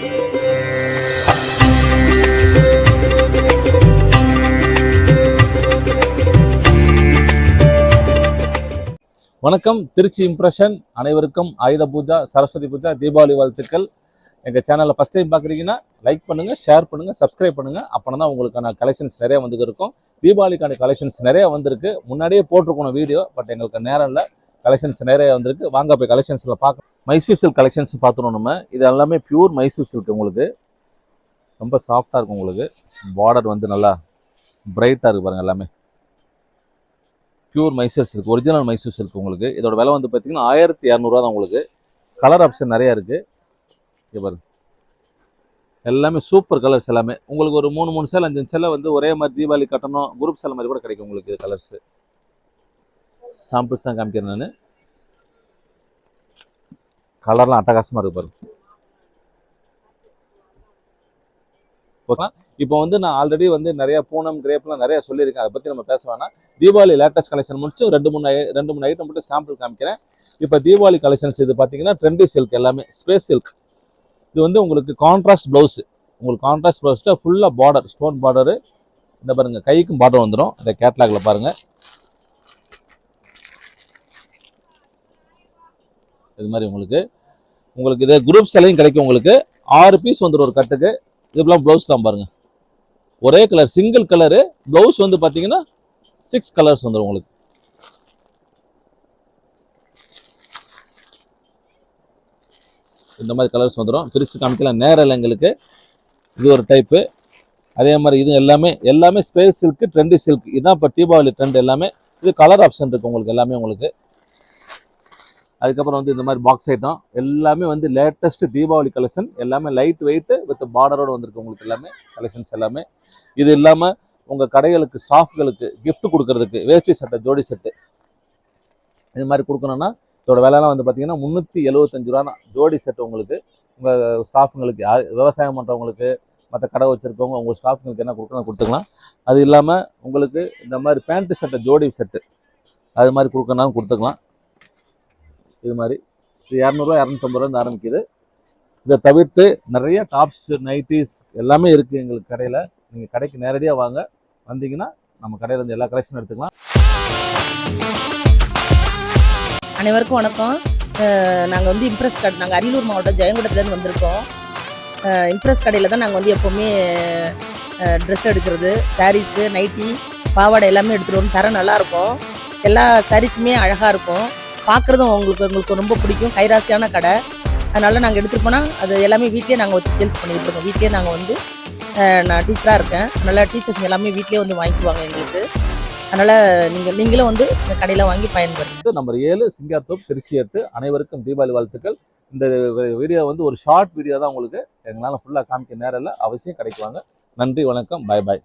வணக்கம். திருச்சி இம்ப்ரெஷன் அனைவருக்கும் ஆயுத பூஜா, சரஸ்வதி பூஜா, தீபாவளி வாழ்த்துக்கள். எங்கள் சேனலில் ஃபஸ்ட் டைம் பார்க்குறீங்கன்னா லைக் பண்ணுங்கள், ஷேர் பண்ணுங்கள், சப்ஸ்கிரைப் பண்ணுங்கள். அப்போ தான் உங்களுக்கான கலெக்ஷன்ஸ் நிறைய வந்து இருக்கும். தீபாவளிக்கான கலெக்ஷன்ஸ் நிறைய வந்திருக்கு. முன்னாடியே போட்டிருக்கணும் வீடியோ, பட் எங்களுக்கு நேரம் இல்லை. கலெக்ஷன்ஸ் நிறைய வந்திருக்கு. வாங்க போய் கலெக்ஷன்ஸில் பார்க்க. மைசூர் சில்க் கலெக்ஷன்ஸ் பார்த்துருவோம் நம்ம. இது எல்லாமே பியூர் மைசூர் சில்க். உங்களுக்கு ரொம்ப சாஃப்டாக இருக்கும். உங்களுக்கு பார்டர் வந்து நல்லா பிரைட்டாக இருக்குது பாருங்கள். எல்லாமே pure Mysore silk, original Mysore silk. உங்களுக்கு இதோட விலை வந்து பார்த்தீங்கன்னா 1200 தான். உங்களுக்கு கலர் ஆப்ஷன் நிறையா இருக்குது. இங்கே பாருங்க, எல்லாமே சூப்பர் கலர்ஸ். எல்லாமே உங்களுக்கு ஒரு 3 சேலை 5 சேலை வந்து ஒரே மாதிரி தீபாவளி கட்டணும், குரூப் சேலை மாதிரி கூட கிடைக்கும். உங்களுக்கு கலர்ஸ் சாம்பிள்ஸ் தான் காமிக்கிறேன் நான். கலர்லாம் அட்டகாசமாக இருக்கு பாருங்க. ஓகே, இப்போ வந்து நான் ஆல்ரெடி வந்து நிறைய பூனம் கிரேப்லாம் நிறைய சொல்லியிருக்கேன். அதை பற்றி நம்ம பேச வேணாம். தீபாவளி லேட்டஸ்ட் கலெக்ஷன் முடிச்சு ரெண்டு மூணு ஐட்டம் மட்டும் சாம்பிள் காமிக்கிறேன். இப்போ தீபாவளி கலெக்ஷன்ஸ் இது பார்த்தீங்கன்னா ட்ரெண்டி சில்க், எல்லாமே ஸ்பேஸ் சில்க். இது வந்து உங்களுக்கு கான்ட்ராஸ்ட் ப்ளவுஸ். உங்களுக்கு கான்ட்ராஸ்ட் ப்ளவுஸில் ஃபுல்லாக பார்டர், ஸ்டோன் பார்டரு. இந்த பாருங்கள், கைக்கும் பார்டர் வந்துடும். இந்த கேட்லாகில் பாருங்கள். இது மாதிரி உங்களுக்கு இது குரூப் சேலையும் கிடைக்கும். உங்களுக்கு 6 பீஸ் வந்துடும் ஒரு கட்டுக்கு. இதுலாம் ப்ளவுஸ் தான் பாருங்க, ஒரே கலர், சிங்கிள் கலரு. ப்ளவுஸ் வந்து பார்த்தீங்கன்னா 6 கலர்ஸ் வந்துடும் உங்களுக்கு. இந்த மாதிரி கலர்ஸ் வந்துடும். பிரித்து காமிக்கலாம், நேரம் இல்லை எங்களுக்கு. இது ஒரு டைப்பு. அதே மாதிரி இது எல்லாமே ஸ்பேஸ் சில்க், ட்ரெண்டி சில்க். இதுதான் இப்போ தீபாவளி ட்ரெண்ட். எல்லாமே இது கலர் ஆப்ஷன் இருக்குது உங்களுக்கு. எல்லாமே உங்களுக்கு அதுக்கப்புறம் வந்து இந்த மாதிரி பாக்ஸ் ஐட்டம் எல்லாமே வந்து லேட்டஸ்ட் தீபாவளி கலெக்ஷன். எல்லாமே லைட் வெயிட்டு வித் பார்டரோடு வந்திருக்கு உங்களுக்கு. எல்லாமே கலெக்ஷன்ஸ் எல்லாமே. இது இல்லாமல் உங்கள் கடைகளுக்கு ஸ்டாஃப்களுக்கு கிஃப்ட் கொடுக்கறதுக்கு வேஷ்டி சட்டை, ஜோடி செட்டு இது மாதிரி கொடுக்கணும்னா இதோட விலைலாம் வந்து பார்த்தீங்கன்னா 375 ரூபா தான் ஜோடி செட்டு. உங்களுக்கு உங்கள் ஸ்டாஃபுங்களுக்கு, விவசாயம் பண்ணுறவங்களுக்கு, மற்ற கடை வச்சுருக்கவங்க, உங்கள் ஸ்டாஃபுங்களுக்கு என்ன கொடுக்கணும் கொடுத்துக்கலாம். அது இல்லாமல் உங்களுக்கு இந்த மாதிரி பேண்ட்டு சட்டை ஜோடி செட்டு அது மாதிரி கொடுக்கணும்னாலும் கொடுத்துக்கலாம். இது மாதிரி இது 200 250 ரூபா ஆரம்பிக்குது. இதை தவிர்த்து நிறைய டாப்ஸ், நைட்டிஸ் எல்லாமே இருக்குது எங்களுக்கு கடையில். நீங்கள் கடைக்கு நேரடியாக வாங்க. வந்தீங்கன்னா நம்ம கடையில் இருந்து எல்லா கலெக்ஷனும் எடுத்துக்கலாம். அனைவருக்கும் வணக்கம். நாங்கள் வந்து இம்ப்ரெஸ் கடை, நாங்கள் அரியலூர் மாவட்டம் ஜெயங்கொண்டத்துலேருந்து வந்திருக்கோம். இம்ப்ரெஸ் கடையில் தான் நாங்கள் வந்து எப்போவுமே ட்ரெஸ் எடுக்கிறது, சாரீஸு, நைட்டி, பாவாடை எல்லாமே எடுத்துகிட்டு வரோம். தரம் நல்லாயிருக்கும். எல்லா சாரீஸுமே அழகாக இருக்கும். பார்க்குறதும் உங்களுக்கு ரொம்ப பிடிக்கும். கைராசியான கடை. அதனால் நாங்கள் எடுத்துகிட்டு போனால் அது எல்லாமே வீட்லேயே நாங்கள் வச்சு சேல்ஸ் பண்ணிகிட்டு இருக்கோம். வீட்லேயே நாங்கள் வந்து நான் டீச்சராக இருக்கேன். அதனால் டீச்சர்ஸ் எல்லாமே வீட்லேயே வந்து வாங்கிக்குவாங்க எங்களுக்கு. அதனால் நீங்களும் வந்து எங்கள் கடையில் வாங்கி பயன்படுத்தும். நம்பர் 7 சிங்கார்தோப், திருச்சி 8. அனைவருக்கும் தீபாவளி வாழ்த்துக்கள். இந்த வீடியோ வந்து ஒரு ஷார்ட் வீடியோ தான். உங்களுக்கு எங்களால் ஃபுல்லாக காமிக்க நேரம் இல்லை. அவசியம் கிடைக்குவாங்க. நன்றி, வணக்கம், பாய் பாய்.